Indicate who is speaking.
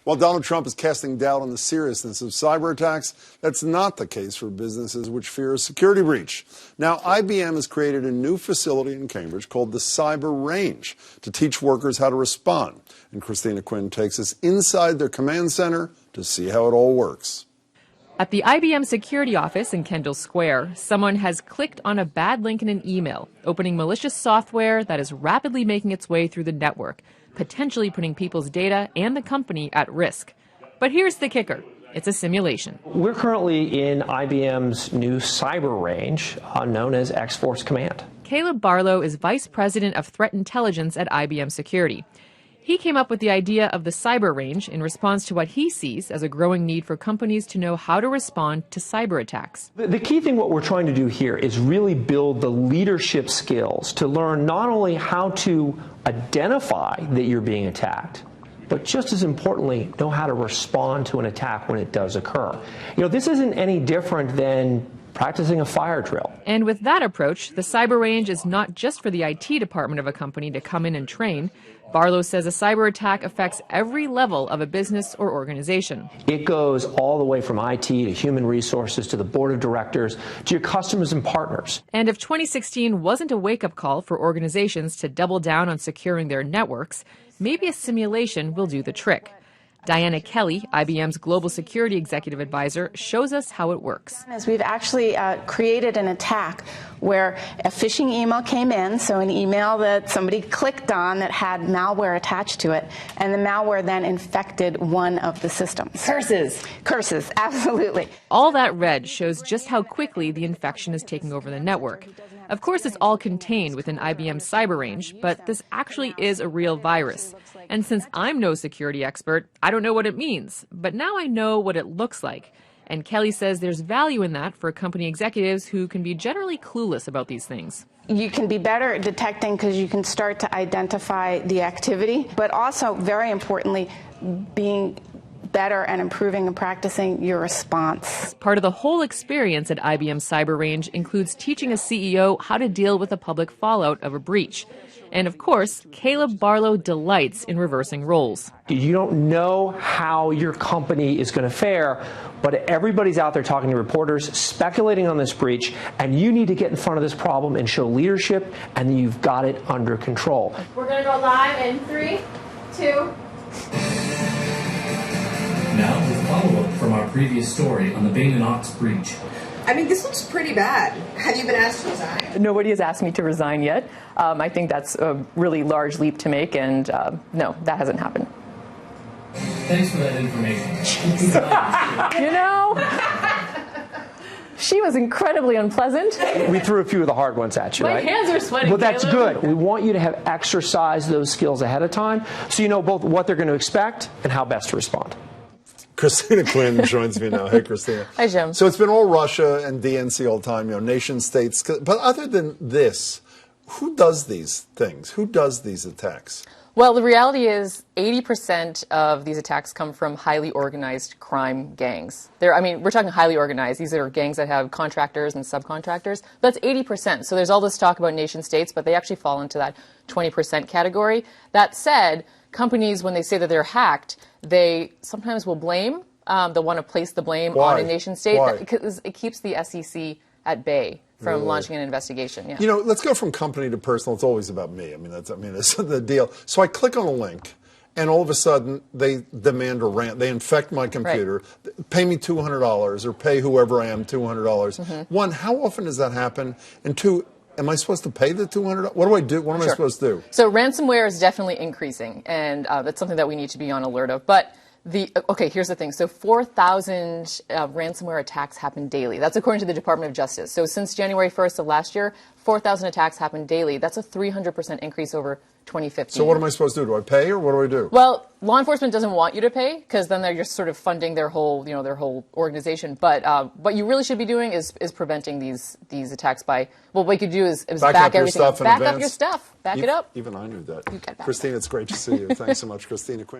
Speaker 1: While Donald Trump is casting doubt on the seriousness of cyber attacks, that's not the case for businesses which fear a security breach. Now, IBM has created a new facility in Cambridge called the Cyber Range to teach workers how to respond. And Christina Quinn takes us inside their command center to see how it all works.
Speaker 2: At the IBM security office in Kendall Square, someone has clicked on a bad link in an email, opening malicious software that is rapidly making its way through the network, potentially putting people's data and the company at risk. But here's the kicker. It's a simulation.
Speaker 3: We're currently in IBM's new cyber range, known as X-Force Command.
Speaker 2: Caleb Barlow is Vice President of Threat Intelligence at IBM Security. He came up with the idea of the cyber range in response to what he sees as a growing need for companies to know how to respond to cyber attacks.
Speaker 3: The key thing, what we're trying to do here is really build the leadership skills to learn not only how to identify that you're being attacked, but just as importantly, know how to respond to an attack when it does occur. You know, this isn't any different than practicing a fire drill.
Speaker 2: And with that approach, the cyber range is not just for the IT department of a company to come in and train. Barlow says a cyber attack affects every level of a business or organization.
Speaker 3: It goes all the way from IT to human resources to the board of directors to your customers and partners.
Speaker 2: And if 2016 wasn't a wake-up call for organizations to double down on securing their networks, maybe a simulation will do the trick. Diana Kelly, IBM's Global Security Executive Advisor, shows us how it works.
Speaker 4: We've actually created an attack where a phishing email came in, so an email that somebody clicked on that had malware attached to it, and the malware then infected one of the systems. Curses, absolutely.
Speaker 2: All that red shows just how quickly the infection is taking over the network. Of course, it's all contained within IBM's cyber range, but this actually is a real virus. And since I'm no security expert, I don't know what it means, but now I know what it looks like. And Kelly says there's value in that for company executives who can be generally clueless about these things.
Speaker 4: You can be better at detecting because you can start to identify the activity, but also, very importantly, being better and improving and practicing your response.
Speaker 2: Part of the whole experience at IBM Cyber Range includes teaching a CEO how to deal with the public fallout of a breach. And of course, Caleb Barlow delights in reversing roles.
Speaker 3: You don't know how your company is going to fare, but everybody's out there talking to reporters, speculating on this breach, and you need to get in front of this problem and show leadership, and you've got it under control.
Speaker 5: We're going to go live in 3, 2.
Speaker 6: Now, with follow-up from our previous story on the Bain & Knox breach.
Speaker 7: I mean, this looks pretty bad. Have you been asked to resign?
Speaker 8: Nobody has asked me to resign yet. I think that's a really large leap to make, and no, that hasn't happened.
Speaker 6: Thanks for that information.
Speaker 8: You know, she was incredibly unpleasant.
Speaker 3: We threw a few of the hard ones at you,
Speaker 8: My
Speaker 3: right?
Speaker 8: hands are sweating.
Speaker 3: Well, that's
Speaker 8: Caleb.
Speaker 3: good. We want you to have exercised those skills ahead of time so you know both what they're going to expect and how best to respond.
Speaker 1: Christina Quinn joins me now. Hey, Christina.
Speaker 8: Hi, Jim.
Speaker 1: So it's been all Russia and DNC all the time, you know, nation states. But other than this, who does these things? Who does these attacks?
Speaker 8: Well, the reality is 80% of these attacks come from highly organized crime gangs. We're talking highly organized. These are gangs that have contractors and subcontractors. That's 80%. So there's all this talk about nation states, but they actually fall into that 20% category. That said, companies, when they say that they're hacked, they sometimes will blame. They'll want to place the blame on a nation state.
Speaker 1: Why?
Speaker 8: Because it keeps the SEC at bay from launching an investigation. Yeah.
Speaker 1: You know, let's go from company to personal. It's always about me. That's the deal. So I click on a link, and all of a sudden they demand a rant. They infect my computer, pay me $200, or pay whoever I am $200. One, how often does that happen? And two, am I supposed to pay the $200? What do I do? What am I supposed to do?
Speaker 8: So ransomware is definitely increasing, and that's something that we need to be on alert of. But here's the thing. So 4,000 ransomware attacks happen daily. That's according to the Department of Justice. So since January 1st of last year, 4,000 attacks happen daily. That's a 300% increase over 2015.
Speaker 1: So what am I supposed to do? Do I pay or what do I do?
Speaker 8: Well, law enforcement doesn't want you to pay because then they're just sort of funding their whole organization. But what you really should be doing is preventing these attacks by, well, what you could do is back everything up. Back up your stuff. Back it up.
Speaker 1: Even I knew that.
Speaker 8: You get back
Speaker 1: Christina, it's great to see you. Thanks so much, Christina Quinn.